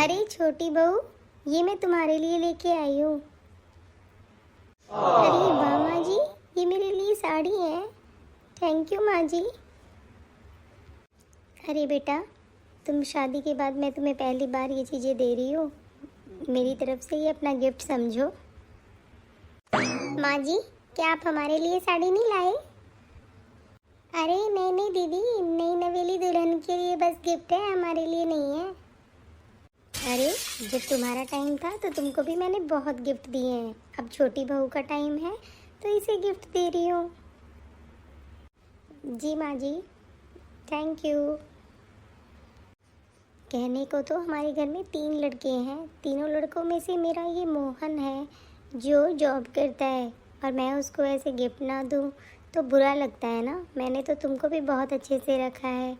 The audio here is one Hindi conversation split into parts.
अरे छोटी बहू, ये मैं तुम्हारे लिए लेके आई हूँ। अरे वाह माँ जी, ये मेरे लिए साड़ी है। थैंक यू माँ जी। अरे बेटा, तुम शादी के बाद मैं तुम्हें पहली बार ये चीज़ें दे रही हूँ। मेरी तरफ से ये अपना गिफ्ट समझो। माँ जी, क्या आप हमारे लिए साड़ी नहीं लाए? अरे नहीं नहीं दीदी, नई नवेली दुल्हन के लिए बस गिफ्ट है, हमारे लिए नहीं है। अरे जब तुम्हारा टाइम था तो तुमको भी मैंने बहुत गिफ्ट दिए हैं। अब छोटी बहू का टाइम है तो इसे गिफ्ट दे रही हूँ। जी माँ जी, थैंक यू। कहने को तो हमारे घर में 3 लड़के हैं। तीनों लड़कों में से मेरा ये मोहन है जो जॉब करता है, और मैं उसको ऐसे गिफ्ट ना दूँ तो बुरा लगता है ना। मैंने तो तुमको भी बहुत अच्छे से रखा है,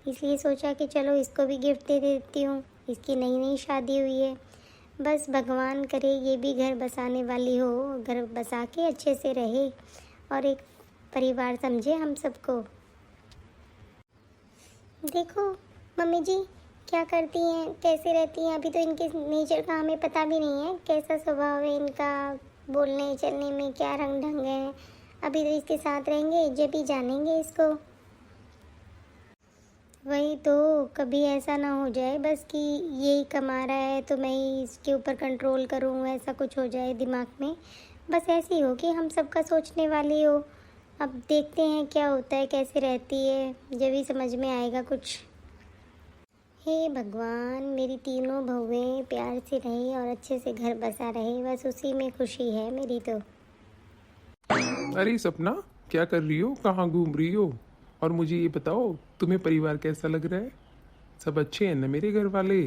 इसलिए सोचा कि चलो इसको भी गिफ्ट दे देती हूँ। इसकी नई नई शादी हुई है। बस भगवान करे ये भी घर बसाने वाली हो, घर बसा के अच्छे से रहे और एक परिवार समझे हम सबको। देखो मम्मी जी क्या करती हैं, कैसे रहती हैं। अभी तो इनके नेचर का हमें पता भी नहीं है, कैसा स्वभाव है इनका, बोलने चलने में क्या रंग ढंग है। अभी तो इसके साथ रहेंगे जब ही जानेंगे इसको। वही तो, कभी ऐसा ना हो जाए बस कि यही कमा रहा है तो मैं ही इसके ऊपर कंट्रोल करूँ, ऐसा कुछ हो जाए दिमाग में। बस ऐसे ही हो कि हम सबका सोचने वाली हो। अब देखते हैं क्या होता है, कैसे रहती है, जब ही समझ में आएगा कुछ। हे भगवान, मेरी तीनों बहुएं प्यार से रहे और अच्छे से घर बसा रहे, बस उसी में खुशी है मेरी तो। अरे सपना, क्या कर रही हो, कहाँ घूम रही हो? और मुझे ये बताओ, तुम्हें परिवार कैसा लग रहा है? सब अच्छे हैं ना मेरे घर वाले?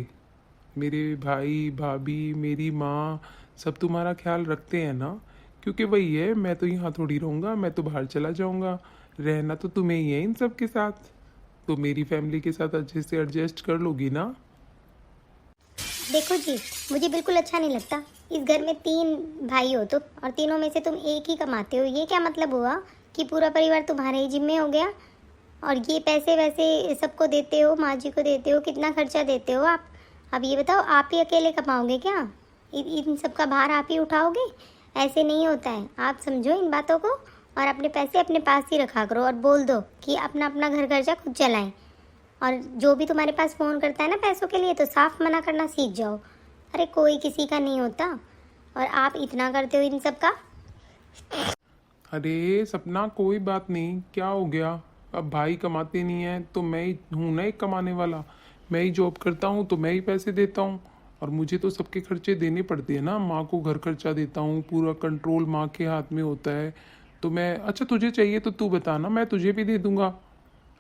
मेरे भाई भाभी, मेरी माँ, सब तुम्हारा ख्याल रखते हैं ना? क्योंकि वही है, मैं तो यहाँ थोड़ी रहूँगा, मैं तो बाहर चला जाऊँगा। रहना तो तुम्हें ही है इन सब के साथ, तो मेरी फैमिली के साथ अच्छे से एडजस्ट कर लोगी ना? देखो जी, मुझे बिल्कुल अच्छा नहीं लगता। इस घर में 3 भाई हो तुम, और तीनों में से तुम एक ही कमाते हो। ये क्या मतलब हुआ कि पूरा परिवार तुम्हारे ही जिम्मे हो गया? और ये पैसे वैसे सबको देते हो, माँ जी को देते हो, कितना खर्चा देते हो आप? अब ये बताओ, आप ही अकेले कमाओगे क्या? इन सब का भार आप ही उठाओगे? ऐसे नहीं होता है। आप समझो इन बातों को और अपने पैसे अपने पास ही रखा करो, और बोल दो कि अपना अपना घर खर्चा खुद चलाएं। और जो भी तुम्हारे पास फ़ोन करता है ना पैसों के लिए, तो साफ मना करना सीख जाओ। अरे कोई किसी का नहीं होता, और आप इतना करते हो इन सब का। अरे सपना, कोई बात नहीं, क्या हो गया? अब भाई कमाते नहीं है तो मैं ही हूँ ना एक कमाने वाला। मैं ही जॉब करता हूँ तो मैं ही पैसे देता हूँ, और मुझे तो सबके खर्चे देने पड़ते हैं ना। माँ को घर खर्चा देता हूँ, पूरा कंट्रोल माँ के हाथ में होता है। तो मैं, अच्छा तुझे चाहिए तो तू बताना, मैं तुझे भी दे दूंगा।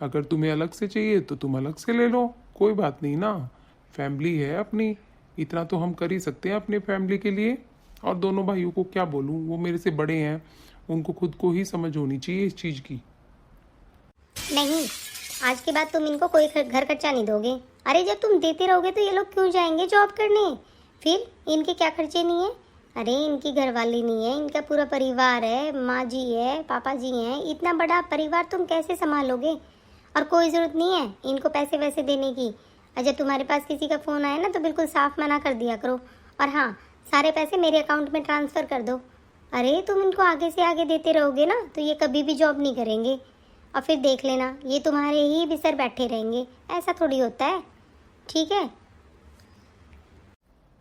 अगर तुम्हें अलग से चाहिए तो तुम अलग से ले लो, कोई बात नहीं ना। फैमिली है अपनी, इतना तो हम कर ही सकते हैं अपने फैमिली के लिए। और दोनों भाइयों को क्या बोलूँ, वो मेरे से बड़े हैं, उनको खुद को ही समझ होनी चाहिए इस चीज़ की। नहीं, आज के बाद तुम इनको कोई घर खर्चा नहीं दोगे। अरे जब तुम देते रहोगे तो ये लोग क्यों जाएंगे जॉब करने? फिर इनके क्या खर्चे नहीं है? अरे इनकी घरवाली नहीं है, इनका पूरा परिवार है, माँ जी है, पापा जी हैं। इतना बड़ा परिवार तुम कैसे संभालोगे? और कोई ज़रूरत नहीं है इनको पैसे वैसे देने की। और जब तुम्हारे पास किसी का फ़ोन आए ना तो बिल्कुल साफ मना कर दिया करो। और हाँ, सारे पैसे मेरे अकाउंट में ट्रांसफ़र कर दो। अरे तुम इनको आगे से आगे देते रहोगे ना तो ये कभी भी जॉब नहीं करेंगे, और फिर देख लेना ये तुम्हारे ही बिस्तर बैठे रहेंगे। ऐसा थोड़ी होता है, ठीक है?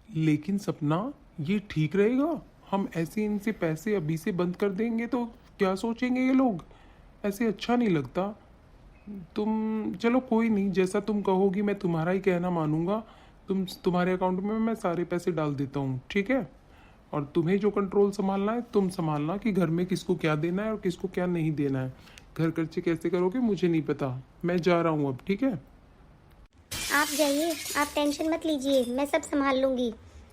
लेकिन सपना, ये ठीक रहेगा? हम ऐसे इनसे पैसे अभी से बंद कर देंगे तो क्या सोचेंगे ये लोग? ऐसे अच्छा नहीं लगता। तुम चलो कोई नहीं, जैसा तुम कहोगी मैं तुम्हारा ही कहना मानूंगा। तुम्हारे अकाउंट में मैं सारे पैसे डाल देता हूँ, ठीक है? और तुम्हें जो कंट्रोल संभालना है तुम संभालना, कि घर में किसको क्या देना है और किसको क्या नहीं देना है। घर खर्चे कैसे करोगे मुझे नहीं पता। मैं जा रहा हूँ अब, ठीक है? आप जाइए, आप टेंशन मत लीजिए, मैं सब संभाल लूँगी।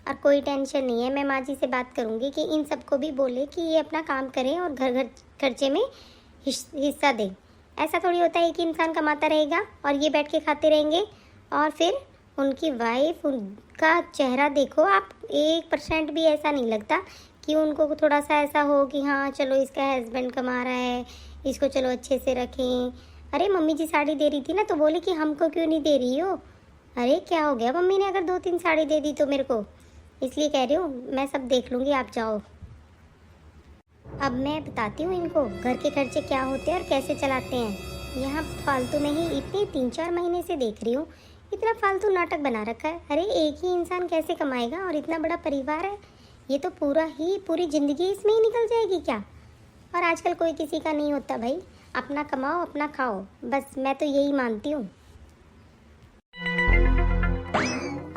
और कोई टेंशन नहीं है, मैं माँ जी से बात करूँगी कि इन सबको भी बोले कि ये अपना काम करें और घर घर खर्चे में हिस्सा दें। ऐसा थोड़ी होता है कि इंसान कमाता रहेगा और ये बैठ के खाते रहेंगे। और फिर उनकी वाइफ, उनका चेहरा देखो आप, 1% भी ऐसा नहीं लगता कि उनको थोड़ा सा ऐसा हो कि हाँ चलो इसका हस्बैंड कमा रहा है, इसको चलो अच्छे से रखें। अरे मम्मी जी साड़ी दे रही थी ना तो बोले कि हमको क्यों नहीं दे रही हो? अरे क्या हो गया, मम्मी ने अगर 2-3 साड़ी दे दी तो मेरे को, इसलिए कह रही हूँ मैं सब देख लूँगी, आप जाओ। अब मैं बताती हूँ इनको घर के खर्चे क्या होते हैं और कैसे चलाते हैं। यहाँ फालतू में ही इतनी 3-4 महीने से देख रही हूँ, इतना फालतू नाटक बना रखा है। अरे एक ही इंसान कैसे कमाएगा, और इतना बड़ा परिवार है, ये तो पूरी ज़िंदगी इसमें ही निकल जाएगी क्या। और आजकल कोई किसी का नहीं होता भाई, अपना कमाओ अपना खाओ, बस मैं तो यही मानती हूँ।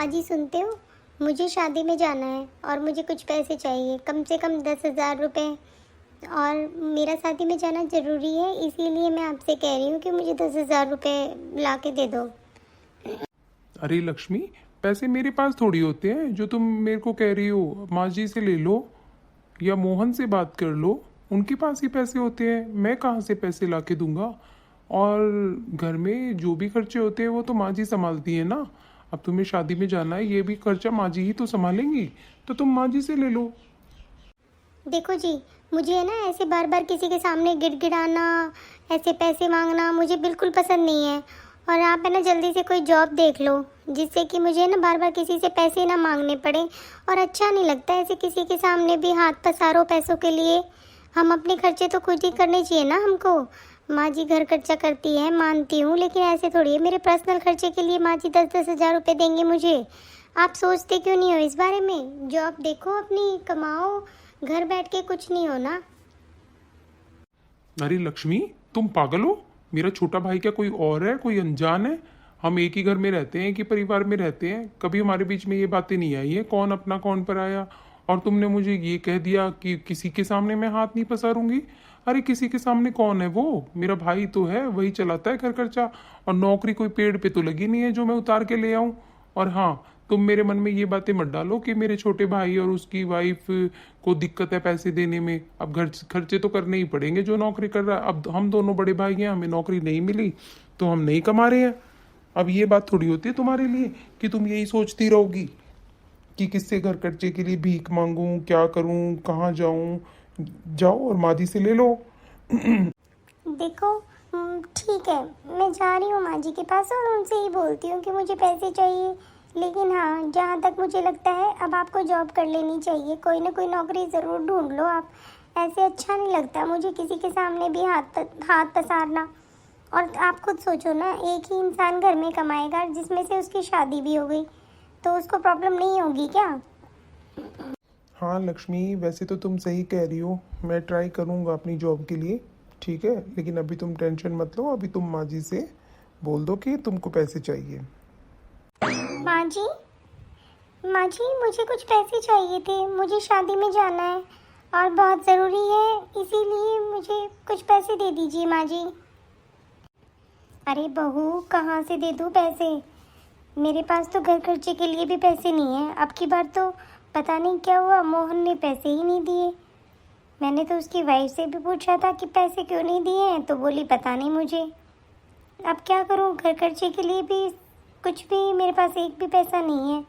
अजी सुनते हो, मुझे शादी में जाना है और मुझे कुछ पैसे चाहिए, कम से कम 10,000 रुपये, और मेरा शादी में जाना ज़रूरी है, इसीलिए मैं आपसे कह रही हूँ कि मुझे 10,000 रुपये ला के दे दो। अरे लक्ष्मी, पैसे मेरे पास थोड़ी होते हैं जो तुम मेरे को कह रही हो। माँ जी से ले लो या मोहन से बात कर लो, उनके पास ही पैसे होते हैं। मैं कहाँ से पैसे ला के दूंगा। और घर में जो भी खर्चे होते हैं वो तो माँ जी संभालती है ना। अब तुम्हें शादी में जाना है, ये भी खर्चा माँ जी ही तो संभालेंगी, तो तुम माँ जी से ले लो। देखो जी, मुझे है ना ऐसे बार बार किसी के सामने गिड़गिड़ाना, ऐसे पैसे मांगना मुझे बिल्कुल पसंद नहीं है। और आप है ना जल्दी से कोई जॉब देख लो, जिससे कि मुझे ना बार बार किसी से पैसे ना मांगने पड़े। और अच्छा नहीं लगता ऐसे किसी के सामने भी हाथ पसारो पैसों के लिए। हम अपने खर्चे तो खुद ही करने चाहिए ना हमको। माँ जी घर खर्चा करती है मानती हूँ, लेकिन ऐसे थोड़ी है मेरे पर्सनल खर्चे के लिए माँ जी 10-10 हज़ार रुपये देंगे मुझे। आप सोचते क्यों नहीं हो इस बारे में। जॉब देखो अपनी, कमाओ, घर बैठ के कुछ नहीं होना। अरे लक्ष्मी, तुम पागल हो। मेरा छोटा भाई क्या कोई और है, कोई अनजान है। हम एक ही घर में रहते हैं, एक ही परिवार में रहते हैं, कभी हमारे बीच में ये बातें नहीं आई है कौन अपना कौन पराया। और तुमने मुझे ये कह दिया कि किसी के सामने मैं हाथ नहीं पसारूंगी। अरे किसी के सामने कौन है, वो मेरा भाई तो है, वही चलाता है घर खर्चा। और नौकरी कोई पेड़ पे तो लगी नहीं है जो मैं उतार के ले आऊं। और हाँ, तुम मेरे मन में ये बातें मत डालो कि मेरे छोटे भाई और उसकी वाइफ को दिक्कत है पैसे देने में। अब घर खर्चे तो करने ही पड़ेंगे जो नौकरी कर रहा है। अब हम दोनों बड़े भाई हैं, हमें नौकरी नहीं मिली तो हम नहीं कमा रहे हैं। अब ये बात थोड़ी होती है तुम्हारे लिए कि तुम यही सोचती रहोगी कि किससे घर खर्चे के लिए भीख मांगूं, क्या करूं, कहाँ जाऊं। जाओ और माँ जी से ले लो। देखो ठीक है, मैं जा रही हूँ माँ जी के पास और उनसे ही बोलती हूँ कि मुझे पैसे चाहिए। लेकिन हाँ, जहाँ तक मुझे लगता है अब आपको जॉब कर लेनी चाहिए, कोई ना कोई नौकरी ज़रूर ढूंढ लो आप। ऐसे अच्छा नहीं लगता मुझे किसी के सामने भी हाथ पसारना। और आप खुद सोचो ना, एक ही इंसान घर में कमाएगा जिसमें से उसकी शादी भी हो गई, तो उसको प्रॉब्लम नहीं होगी क्या। हाँ लक्ष्मी, वैसे तो तुम सही कह रही हो, मैं ट्राई करूँगा अपनी जॉब के लिए, ठीक है। लेकिन अभी तुम टेंशन मत लो, अभी तुम माँ जी से बोल दो कि तुमको पैसे चाहिए। माँ जी, माँ जी मुझे कुछ पैसे चाहिए थे, मुझे शादी में जाना है और बहुत ज़रूरी है, इसीलिए मुझे कुछ पैसे दे दीजिए माँ जी। अरे बहू, कहाँ से दे दूँ पैसे, मेरे पास तो घर खर्चे के लिए भी पैसे नहीं है। अब की बार तो पता नहीं क्या हुआ, मोहन ने पैसे ही नहीं दिए। मैंने तो उसकी वाइफ से भी पूछा था कि पैसे क्यों नहीं दिए हैं, तो बोली पता नहीं मुझे। अब क्या करूँ, घर खर्चे के लिए भी कुछ भी मेरे पास एक भी पैसा नहीं है।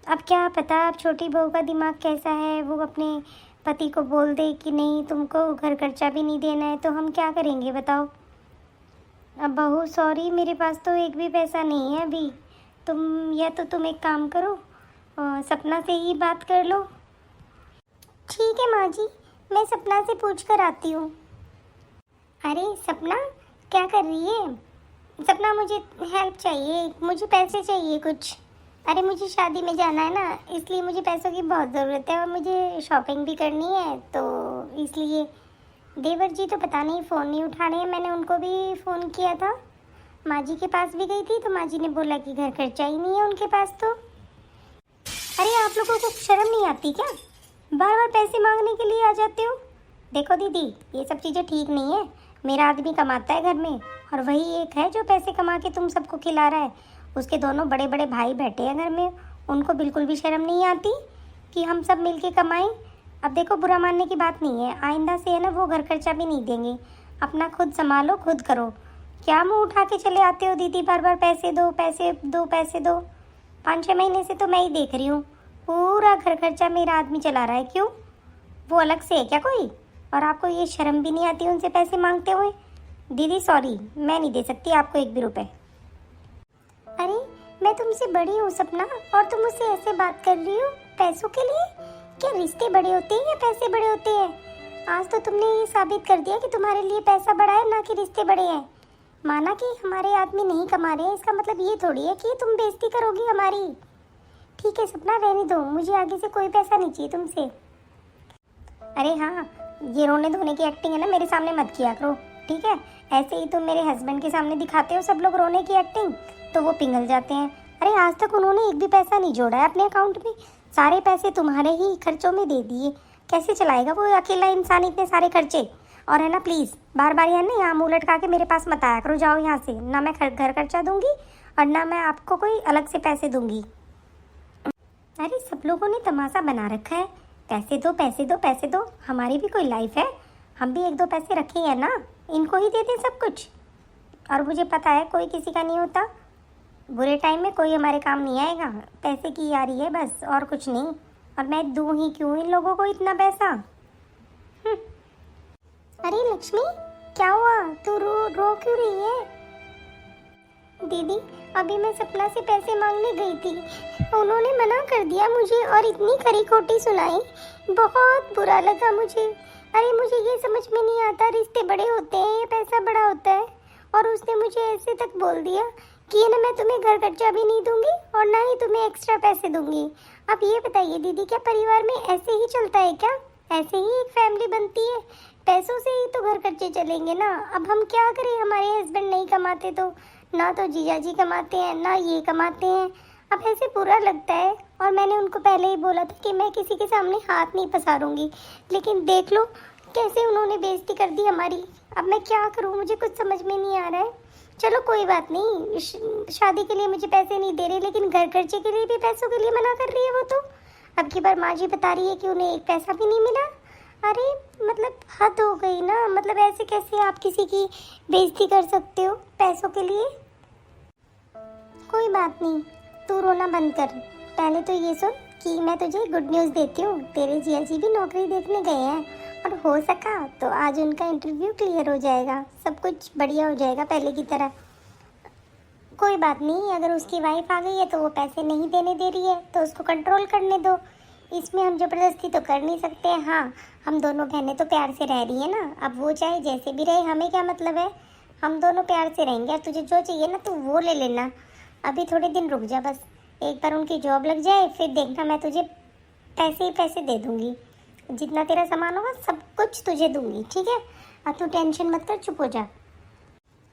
अब क्या पता अब छोटी बहू का दिमाग कैसा है, वो अपने पति को बोल दे कि नहीं तुमको घर खर्चा भी नहीं देना है, तो हम क्या करेंगे बताओ। अब बहू सॉरी, मेरे पास तो एक भी पैसा नहीं है अभी। तुम एक काम करो, सपना से ही बात कर लो। ठीक है माँ जी, मैं सपना से पूछ कर आती हूँ। अरे सपना, क्या कर रही है। सपना, मुझे हेल्प चाहिए, मुझे पैसे चाहिए कुछ। अरे मुझे शादी में जाना है ना, इसलिए मुझे पैसों की बहुत ज़रूरत है और मुझे शॉपिंग भी करनी है, तो इसलिए। देवर जी तो पता नहीं फ़ोन नहीं उठा रहे हैं, मैंने उनको भी फ़ोन किया था, माँ जी के पास भी गई थी, तो माँ जी ने बोला कि घर खर्चा ही नहीं है उनके पास। तो अरे आप लोगों को शर्म नहीं आती क्या, बार बार पैसे मांगने के लिए आ जाते हो। देखो दीदी, ये सब चीज़ें ठीक नहीं है। मेरा आदमी कमाता है घर में, और वही एक है जो पैसे कमा के तुम सबको खिला रहा है। उसके दोनों बड़े बड़े भाई बैठे हैं घर में, उनको बिल्कुल भी शर्म नहीं आती कि हम सब मिलके कमाएं। अब देखो, बुरा मानने की बात नहीं है, आइंदा से है ना वो घर खर्चा भी नहीं देंगे। अपना खुद संभालो, खुद करो। क्या मुँह उठा के चले आते हो दीदी, बार बार पैसे दो पैसे दो पैसे दो। 5-6 महीने से तो मैं ही देख रही हूँ, पूरा घर खर्चा मेरा आदमी चला रहा है। क्यों, वो अलग से है क्या कोई। और आपको ये शर्म भी नहीं आती उनसे पैसे मांगते हुए। दीदी सॉरी, मैं नहीं दे सकती आपको एक भी रुपए। अरे मैं तुमसे बड़ी हूँ सपना, और तुम मुझसे ऐसे बात कर रही हो पैसों के लिए? क्या रिश्ते बड़े होते हैं या पैसे बड़े होते हैं? आज तो तुमने ये साबित कर दिया कि तुम्हारे लिए पैसा बड़ा है, ना कि रिश्ते बड़े हैं। माना कि हमारे आदमी नहीं कमा रहे हैं, इसका मतलब ये थोड़ी है कि तुम बेइज्जती करोगी हमारी। ठीक है सपना, रहने दो, मुझे आगे से कोई पैसा नहीं चाहिए तुमसे। अरे हाँ, ये रोने धोने की एक्टिंग है ना, मेरे सामने मत किया करो, ठीक है? ऐसे ही तुम मेरे हस्बैंड के सामने दिखाते हो सब लोग रोने की एक्टिंग, तो वो पिघल जाते हैं। अरे आज तक उन्होंने एक भी पैसा नहीं जोड़ा है अपने अकाउंट में, सारे पैसे तुम्हारे ही खर्चों में दे दिए। कैसे चलाएगा वो अकेला इंसान इतने सारे खर्चे? और है ना, प्लीज़ बार बार है ना यहाँ मुँह लटका के मेरे पास मत आया करो, जाओ यहाँ से। ना मैं घर खर्चा दूंगी और ना मैं आपको कोई अलग से पैसे दूंगी। अरे सब लोगों ने तमाशा बना रखा है, पैसे दो पैसे दो पैसे दो। हमारी भी कोई लाइफ है, हम भी एक दो पैसे रखे हैं ना, इनको ही दे दें सब कुछ। और मुझे पता है कोई किसी का नहीं होता, बुरे टाइम में कोई हमारे काम नहीं आएगा। पैसे की यारी है बस, और कुछ नहीं। और मैं दूँ ही क्यों इन लोगों को इतना पैसा? अरे लक्ष्मी, क्या हुआ? तू रो क्यों रही है? दीदी, अभी मैं सपना से पैसे मांगने गई थी, उन्होंने मना कर दिया मुझे और इतनी खरी खोटी सुनाई, बहुत बुरा लगा मुझे। अरे मुझे ये समझ में नहीं आता, रिश्ते बड़े होते हैं या पैसा बड़ा होता है? और उसने मुझे ऐसे तक बोल दिया कि ये ना मैं तुम्हें घर खर्चा भी नहीं दूंगी और ना ही तुम्हें एक्स्ट्रा पैसे दूंगी। अब ये बताइए दीदी, क्या परिवार में ऐसे ही चलता है क्या? ऐसे ही एक फैमिली बनती है? पैसों से ही तो घर खर्चे चलेंगे ना। अब हम क्या करें, हमारे हस्बैंड नहीं कमाते तो, ना तो जीजा जी कमाते हैं ना ये कमाते हैं। अब ऐसे बुरा लगता है। और मैंने उनको पहले ही बोला था कि मैं किसी के सामने हाथ नहीं पसारूंगी, लेकिन देख लो कैसे उन्होंने बेइज्जती कर दी हमारी। अब मैं क्या करूं, मुझे कुछ समझ में नहीं आ रहा है। चलो कोई बात नहीं, शादी के लिए मुझे पैसे नहीं दे रहे, लेकिन घर खर्चे के लिए भी पैसों के लिए मना कर रही है वो तो। अब की बार माँ जी बता रही है कि उन्हें एक पैसा भी नहीं मिला। अरे मतलब हद हो गई ना, मतलब ऐसे कैसे आप किसी की बेइज्जती कर सकते हो पैसों के लिए? कोई बात नहीं, तू रोना बंद कर। पहले तो ये सुन कि मैं तुझे गुड न्यूज़ देती हूँ, तेरे जिया जी भी नौकरी देखने गए हैं, और हो सका तो आज उनका इंटरव्यू क्लियर हो जाएगा, सब कुछ बढ़िया हो जाएगा पहले की तरह। कोई बात नहीं, अगर उसकी वाइफ आ गई है तो वो पैसे नहीं देने दे रही है तो उसको कंट्रोल करने दो, इसमें हम ज़बरदस्ती तो कर नहीं सकते। हाँ, हम दोनों बहनें तो प्यार से रह रही है ना, अब वो चाहे जैसे भी रहे, हमें क्या मतलब है, हम दोनों प्यार से रहेंगे। और तुझे जो चाहिए ना तू वो ले लेना, अभी थोड़े दिन रुक जा बस, एक बार उनकी जॉब लग जाए फिर देखना, मैं तुझे पैसे ही पैसे दे दूँगी, जितना तेरा सामान होगा सब कुछ तुझे दूँगी, ठीक है? अब तू टेंशन मत कर, चुप हो जा।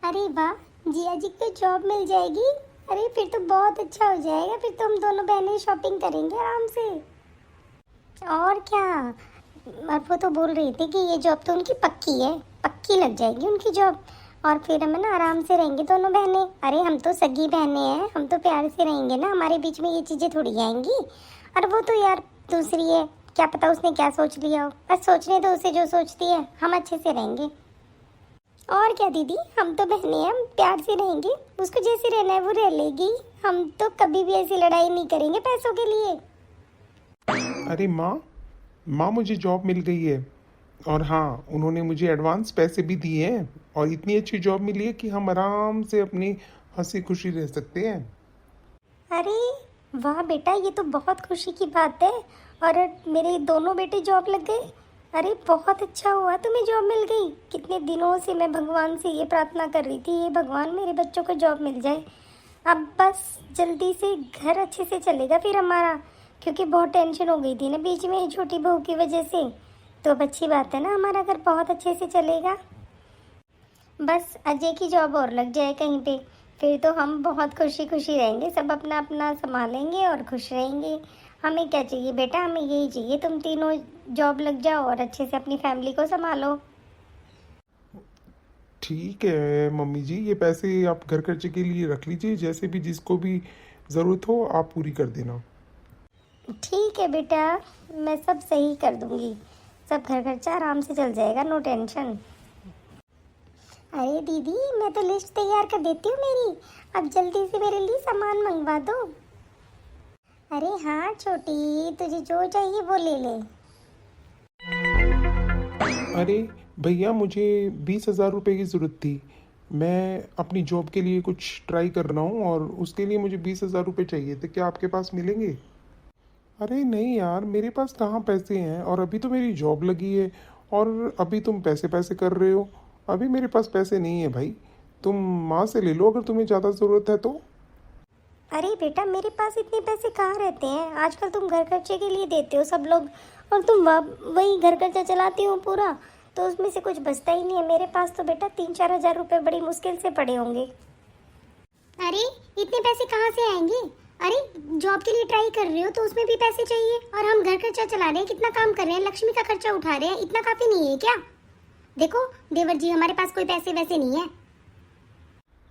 अरे वाह, जिया जी को जॉब मिल जाएगी, अरे फिर तो बहुत अच्छा हो जाएगा, फिर तो हम दोनों बहनें शॉपिंग करेंगे आराम से। और क्या, और वो तो बोल रही थी कि ये जॉब तो उनकी पक्की है, पक्की लग जाएगी उनकी जॉब, और फिर हम ना आराम से रहेंगे दोनों बहनें। अरे हम तो सगी बहनें हैं, हम तो प्यार से रहेंगे ना, हमारे बीच में ये चीज़ें थोड़ी आएंगी। और वो तो यार दूसरी है, क्या पता उसने क्या सोच लिया हो, बस सोचने दो उसे जो सोचती है, हम अच्छे से रहेंगे। और क्या दीदी, हम तो बहनें हैं, हम प्यार से रहेंगे, उसको जैसे रहना है वो रह लेगी, हम तो कभी भी ऐसी लड़ाई नहीं करेंगे पैसों के लिए। अरे माँ मुझे जॉब मिल गई है, और हाँ उन्होंने मुझे एडवांस पैसे भी दिए हैं, और इतनी अच्छी जॉब मिली है कि हम आराम से अपनी हंसी खुशी रह सकते हैं। अरे वाह बेटा, ये तो बहुत खुशी की बात है। और मेरे दोनों बेटे जॉब लग गए, अरे बहुत अच्छा हुआ तुम्हें जॉब मिल गई। कितने दिनों से मैं भगवान से ये प्रार्थना कर रही थी, ये भगवान मेरे बच्चों को जॉब मिल जाए। अब बस जल्दी से घर अच्छे से चलेगा फिर हमारा, क्योंकि बहुत टेंशन हो गई थी ना बीच में छोटी बहू की वजह से। तो अब अच्छी बात है ना, हमारा घर बहुत अच्छे से चलेगा। बस अजय की जॉब और लग जाए कहीं पे, फिर तो हम बहुत खुशी खुशी रहेंगे, सब अपना अपना संभालेंगे और खुश रहेंगे। हमें क्या चाहिए बेटा, हमें यही चाहिए, तुम तीनों जॉब लग जाओ और अच्छे से अपनी फैमिली को संभालो। ठीक है मम्मी जी, ये पैसे आप घर खर्चे के लिए रख लीजिए, जैसे भी जिसको भी ज़रूरत हो आप पूरी कर देना। ठीक है बेटा, मैं सब सही कर दूंगी, सब घर खर्चा आराम से चल जाएगा, नो टेंशन। अरे दीदी, मैं तो लिस्ट तैयार कर देती हूँ मेरी, अब जल्दी से मेरे लिए सामान मंगवा दो। अरे हाँ छोटी, तुझे जो चाहिए वो ले ले। अरे भैया, मुझे 20,000 रुपये की ज़रूरत थी, मैं अपनी जॉब के लिए कुछ ट्राई कर रहा हूँ और उसके लिए मुझे 20,000 रुपये चाहिए थे, क्या आपके पास मिलेंगे? अरे नहीं यार, मेरे पास कहाँ पैसे हैं, और अभी तो मेरी जॉब लगी है, और अभी तुम पैसे पैसे कर रहे हो। अभी मेरे पास पैसे नहीं है भाई, तुम माँ से ले लो अगर तुम्हें ज़्यादा ज़रूरत है तो। अरे बेटा, मेरे पास इतने पैसे कहाँ रहते हैं? आजकल तुम घर खर्चे के लिए देते हो सब लोग, और तुम वही घर खर्चा चलाती हो पूरा, तो उसमें से कुछ बचता ही नहीं है। मेरे पास तो बेटा 3-4 हज़ार रुपये बड़ी मुश्किल से पड़े होंगे। अरे इतने पैसे कहाँ से आएंगे? अरे जॉब के लिए ट्राई कर रहे हो तो उसमें भी पैसे चाहिए, और हम घर खर्चा चला रहे हैं, कितना काम कर रहे हैं, लक्ष्मी का खर्चा उठा रहे हैं, इतना काफी नहीं है क्या? देखो देवर जी, हमारे पास कोई पैसे वैसे नहीं है।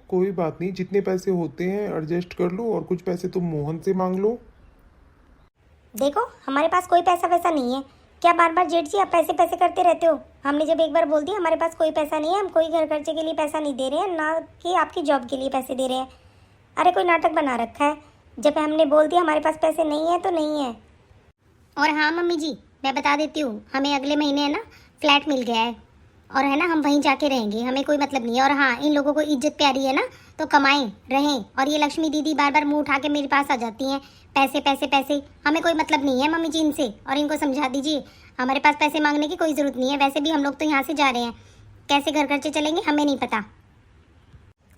कोई बात नहीं, जितने पैसे होते हैं एडजस्ट कर लो, और कुछ पैसे तुम मोहन से मांग लो। देखो हमारे पास कोई पैसा वैसा नहीं है। क्या बार बार जेठ जी आप पैसे पैसे करते रहते हो? हमने जब एक बार बोल दिया हमारे पास कोई पैसा नहीं है, हम कोई घर खर्चे के लिए पैसा नहीं दे रहे हैं, ना कि आपकी जॉब के लिए पैसे दे रहे हैं। अरे कोई नाटक बना रखा है? जब हमने बोल दिया हमारे पास पैसे नहीं है तो नहीं है। और हाँ मम्मी जी, मैं बता देती हूँ, हमें अगले महीने है ना फ्लैट मिल गया है, और है ना हम वहीं जाके रहेंगे, हमें कोई मतलब नहीं है। और हाँ, इन लोगों को इज्जत प्यारी है ना, तो कमाएं रहें। और ये लक्ष्मी दीदी बार बार मुंह उठा के मेरे पास आ जाती हैं, पैसे पैसे पैसे, हमें कोई मतलब नहीं है मम्मी जी इनसे। और इनको समझा दीजिए हमारे पास पैसे मांगने की कोई ज़रूरत नहीं है, वैसे भी हम लोग तो यहाँ से जा रहे हैं, कैसे घर खर्चे चलेंगे हमें नहीं पता।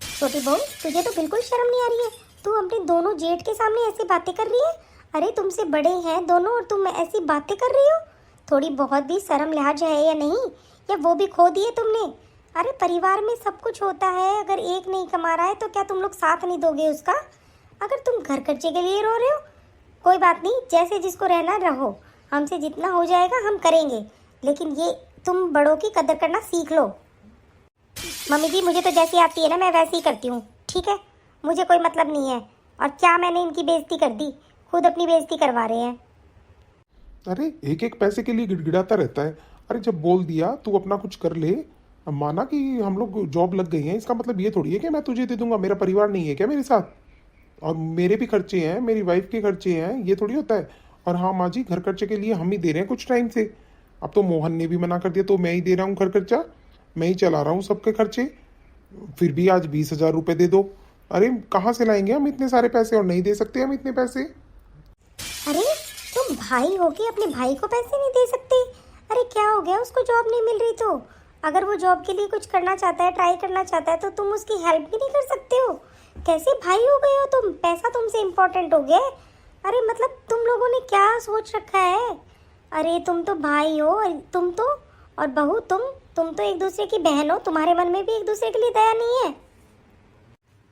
छोटी बहू, तुझे तो बिल्कुल शर्म नहीं आ रही है? तू अपने दोनों जेठ के सामने ऐसी बातें कर रही है? अरे तुमसे बड़े हैं दोनों और तुम ऐसी बातें कर रही हो? थोड़ी बहुत भी शर्म लिहाज है या नहीं? या वो भी खो दिए तुमने? अरे परिवार में सब कुछ होता है, अगर एक नहीं कमा रहा है तो क्या तुम लोग साथ नहीं दोगे उसका? अगर तुम घर खर्चे के लिए रो रहे हो, कोई बात नहीं, जैसे जिसको रहना रहो, हमसे जितना हो जाएगा हम करेंगे, लेकिन ये तुम बड़ों की कदर करना सीख लो। मम्मी जी, मुझे तो जैसी आती है ना मैं वैसे ही करती हूँ, ठीक है? मुझे कोई मतलब नहीं है। और क्या मैंने इनकी बेइज्जती कर दी? खुद अपनी बेइज्जती करवा रहे हैं। अरे एक एक पैसे के लिए गिड़गिड़ाता रहता है। अरे जब बोल दिया तू अपना कुछ कर ले, अब माना कि हम लोग जॉब लग गई है, इसका मतलब ये थोड़ी है कि मैं तुझे दे दूंगा। मेरा परिवार नहीं है क्या मेरे साथ? और मेरे भी खर्चे हैं, मेरी वाइफ के खर्चे हैं, ये थोड़ी होता है। और हाँ माँ जी, घर खर्चे के लिए हम ही दे रहे हैं कुछ टाइम से। अब तो मोहन ने भी मना कर दिया, तो मैं ही दे रहा हूँ घर खर्चा, मैं ही चला रहा हूँ सबके खर्चे। फिर भी आज 20,000 रुपये दे दो। अरे कहाँ से लाएंगे हम इतने सारे पैसे, और नहीं दे सकते हम इतने पैसे। अरे तुम भाई हो के अपने भाई को पैसे नहीं दे सकते? अरे क्या हो गया, उसको जॉब नहीं मिल रही तो? अगर वो जॉब के लिए कुछ करना चाहता है, ट्राई करना चाहता है, तो तुम उसकी हेल्प भी नहीं कर सकते हो? कैसे भाई हो गए हो तुम? पैसा तुमसे इम्पोर्टेंट हो गया है? अरे मतलब तुम लोगों ने क्या सोच रखा है? अरे तुम तो भाई हो, तुम तो, और बहू तुम तो एक दूसरे की बहन हो, तुम्हारे मन में भी एक दूसरे के लिए दया नहीं है?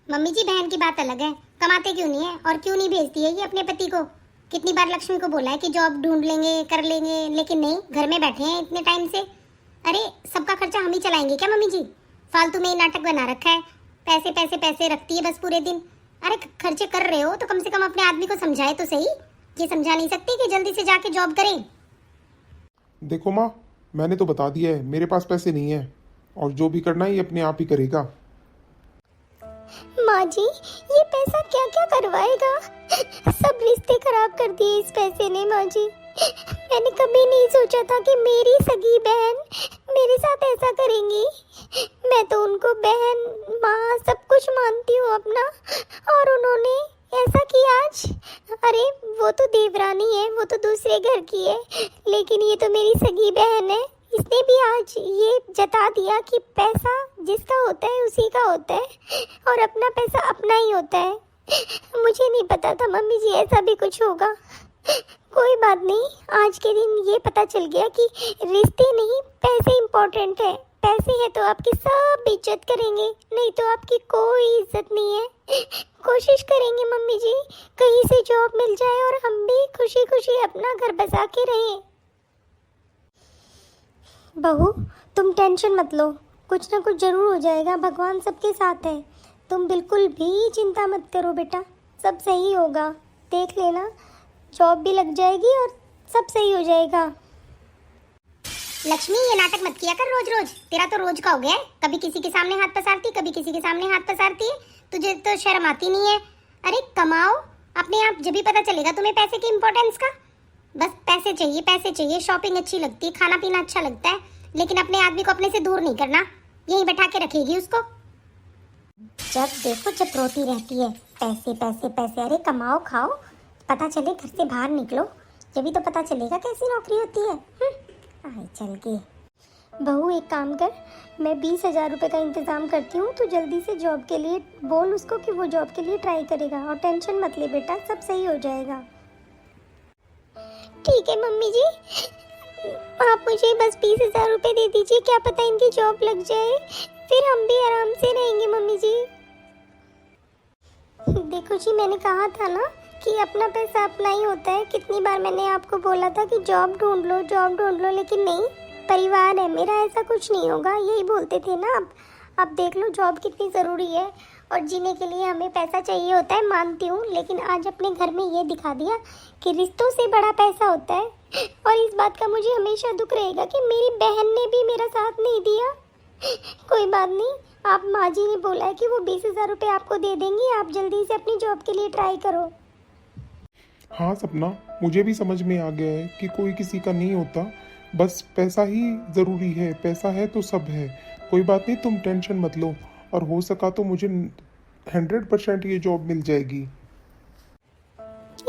मम्मी जी, बहन की बात अलग है, कमाते क्यों नहीं है और क्यों नहीं भेजती है ये अपने पति को? कितनी बार लक्ष्मी को बोला है कि जॉब ढूंढ लेंगे, कर लेंगे, लेकिन नहीं, घर में बैठे हैं इतने टाइम से। अरे सबका खर्चा हम ही चलाएंगे क्या मम्मी जी? फालतू में ही नाटक बना रखा है, पैसे पैसे पैसे रखती है बस पूरे दिन। अरे खर्चे कर रहे हो तो कम से कम अपने आदमी को समझाए तो सही। ये समझा नहीं सकती कि जल्दी से जाके जॉब करें? देखो माँ, मैंने तो बता दिया है मेरे पास पैसे नहीं है, और जो भी करना है ये अपने आप ही करेगा। माँ जी, ये पैसा क्या क्या करवाएगा? सब रिश्ते खराब कर दिए इस पैसे ने माँ जी। मैंने कभी नहीं सोचा था कि मेरी सगी बहन मेरे साथ ऐसा करेंगी। मैं तो उनको बहन, माँ सब कुछ मानती हूँ अपना, और उन्होंने ऐसा किया आज। अरे वो तो देवरानी है, वो तो दूसरे घर की है, लेकिन ये तो मेरी सगी बहन है। इसने भी आज ये जता दिया कि पैसा जिसका होता है उसी का होता है, और अपना पैसा अपना ही होता है। मुझे नहीं पता था मम्मी जी ऐसा भी कुछ होगा। कोई बात नहीं, आज के दिन ये पता चल गया कि रिश्ते नहीं पैसे इम्पोर्टेंट है। पैसे है तो आपकी सब इज्जत करेंगे, नहीं तो आपकी कोई इज्जत नहीं है। कोशिश करेंगे मम्मी जी कहीं से जॉब मिल जाए और हम भी खुशी खुशी अपना घर बसा के रहें। बहू तुम टेंशन मत लो, कुछ ना कुछ जरूर हो जाएगा, भगवान सबके साथ है। तुम बिल्कुल भी चिंता मत करो बेटा, सब सही होगा। देख लेना, जॉब भी लग जाएगी और सब सही हो जाएगा। लक्ष्मी, ये नाटक मत किया कर रोज रोज, तेरा तो रोज का हो गया है। कभी किसी के सामने हाथ पसारती, कभी किसी के सामने हाथ पसारती है, तुझे तो शर्म आती नहीं है। अरे कमाओ अपने आप, जब भी पता चलेगा तुम्हें पैसे की इम्पोर्टेंस का। बस पैसे चाहिए पैसे चाहिए, शॉपिंग अच्छी लगती है, खाना पीना अच्छा लगता है, लेकिन अपने आदमी को अपने से दूर नहीं करना, यहीं बैठा के रखेगी उसको। जब देखो जब रोती रहती है, पैसे पैसे पैसे। अरे कमाओ खाओ, पता चले घर से बाहर निकलो, जब तो पता चलेगा कैसी नौकरी होती है। आए चल के। बहू एक काम कर, मैं 20,000 रुपये का इंतज़ाम करती हूँ, तो जल्दी से जॉब के लिए बोल उसको कि वो जॉब के लिए ट्राई करेगा। और टेंशन मत ले बेटा, सब सही हो जाएगा। ठीक है मम्मी जी, आप मुझे बस 20,000 रुपये दे दीजिए, क्या पता इनकी जॉब लग जाए, फिर हम भी आराम से रहेंगे मम्मी जी। देखो जी, मैंने कहा था ना कि अपना पैसा अपना ही होता है। कितनी बार मैंने आपको बोला था कि जॉब ढूंढ लो जॉब ढूंढ लो, लेकिन नहीं, परिवार है मेरा, ऐसा कुछ नहीं होगा, यही बोलते थे ना आप। अब देख लो जॉब कितनी ज़रूरी है, और जीने के लिए हमें पैसा चाहिए होता है, मानती हूँ, लेकिन आज अपने घर में ये दिखा दिया कि रिश्तों से बड़ा पैसा होता है। और इस बात का मुझे हमेशा दुख रहेगा कि मेरी बहन ने भी मेरा साथ नहीं दिया। कोई बात नहीं, आप माँ जी ने बोला है कि वो 20,000 रुपये आपको दे देंगी, आप जल्दी से अपनी जॉब के लिए ट्राई करो। हाँ सपना, मुझे भी समझ में आ गया है कि कोई किसी का नहीं होता, बस पैसा ही ज़रूरी है। पैसा है तो सब है। कोई बात नहीं, तुम टेंशन मत लो, और हो सका तो मुझे 100% ये जॉब मिल जाएगी।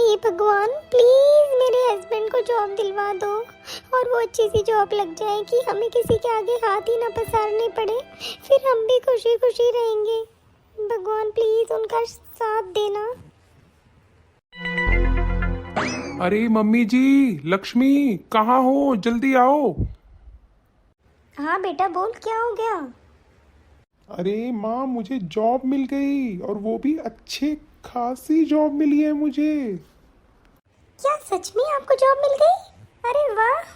ये भगवान प्लीज मेरे हस्बैंड को जॉब दिलवा दो, और वो अच्छी सी जॉब लग जाए कि हमें किसी के आगे हाथ ही ना पसारने पड़े, फिर हम भी खुशी खुशी रहेंगे। भगवान प्लीज उनका साथ देना। अरे मम्मी जी, लक्ष्मी कहाँ हो, जल्दी आओ। हाँ बेटा बोल, क्या हो गया? अरे माँ, मुझे जॉब मिल गई, और वो भी अच्छे खासी जॉब मिली है मुझे। क्या सच में आपको जॉब मिल गई? अरे वाह!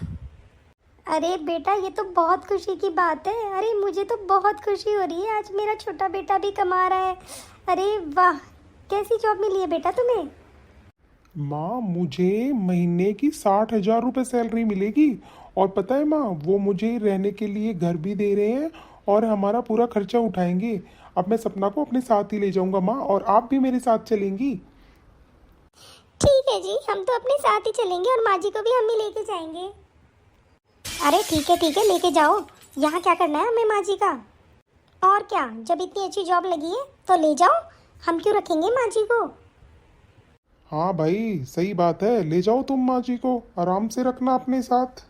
अरे बेटा ये तो बहुत खुशी की बात है। अरे मुझे तो बहुत खुशी हो रही है, आज मेरा छोटा बेटा भी कमा रहा है। अरे वाह, कैसी जॉब मिली है बेटा तुम्हें? माँ, मुझे महीने की 60,000 रुपये सैलरी मिलेगी, और पता है माँ, वो मुझे रहने के लिए घर भी दे रहे हैं, और हमारा पूरा खर्चा उठाएंगे। अब मैं सपना को अपने साथ ही ले जाऊंगा माँ, और आप भी मेरे साथ चलेंगी। ठीक है जी, हम तो अपने साथ ही चलेंगे, और माँ जी को भी हम ही लेके जाएंगे। अरे ठीक है लेके जाओ। यहाँ क्या करना है हमें माँ जी का? और क्या, जब इतनी अच्छी जॉब लगी है तो ले जाओ, हम क्यों रखेंगे माँ जी को? हाँ भाई, सही बात है, ले जाओ तुम माँ जी को, आराम से रखना अपने साथ।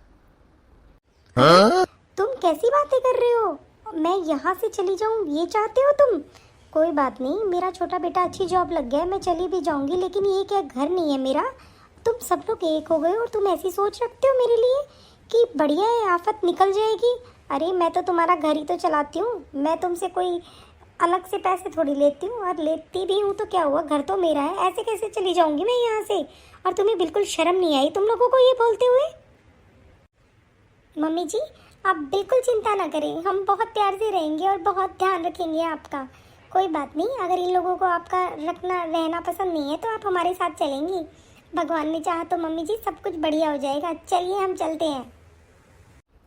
तुम कैसी बातें कर रहे हो? मैं यहाँ से चली जाऊँ ये चाहते हो तुम? कोई बात नहीं, मेरा छोटा बेटा अच्छी जॉब लग गया है, मैं चली भी जाऊँगी, लेकिन ये क्या घर नहीं है मेरा? तुम सब लोग एक हो गए और तुम ऐसी सोच रखते हो मेरे लिए कि बढ़िया है, आफत निकल जाएगी। अरे मैं तो तुम्हारा घर ही तो चलाती हूँ, मैं तुमसे कोई अलग से पैसे थोड़ी लेती हूँ, और लेती भी हूँ तो क्या हुआ, घर तो मेरा है। ऐसे कैसे चली जाऊँगी मैं यहाँ से? और तुम्हें बिल्कुल शर्म नहीं आई तुम लोगों को ये बोलते हुए? मम्मी जी आप बिल्कुल चिंता ना करें, हम बहुत प्यार से रहेंगे और बहुत ध्यान रखेंगे आपका। कोई बात नहीं, अगर इन लोगों को आपका रहना पसंद नहीं है तो आप हमारे साथ चलेंगी। भगवान ने चाहा तो मम्मी जी सब कुछ बढ़िया हो जाएगा। चलिए हम चलते हैं।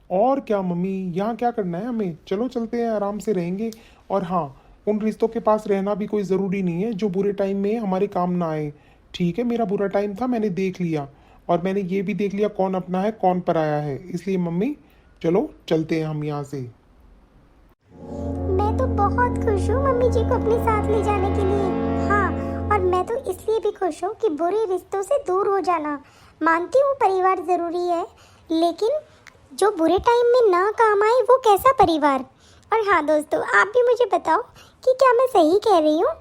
और क्या मम्मी, यहाँ क्या करना है हमें, चलो चलते हैं, आराम से रहेंगे। और हाँ, उन रिश्तों के पास रहना भी कोई ज़रूरी नहीं है जो बुरे टाइम में हमारे काम ना आए। ठीक है, मेरा बुरा टाइम था, मैंने देख लिया, और मैंने ये भी देख लिया कौन अपना है कौन पराया है। इसलिए मम्मी चलो चलते हैं हम यहाँ से। मैं तो बहुत खुश हूँ मम्मी जी को अपने साथ ले जाने के लिए। हाँ, और मैं तो इसलिए भी खुश हूँ कि बुरे रिश्तों से दूर हो जाना। मानती हूँ परिवार ज़रूरी है, लेकिन जो बुरे टाइम में ना काम आए वो कैसा परिवार। और हाँ दोस्तों, आप भी मुझे बताओ कि क्या मैं सही कह रही हूँ?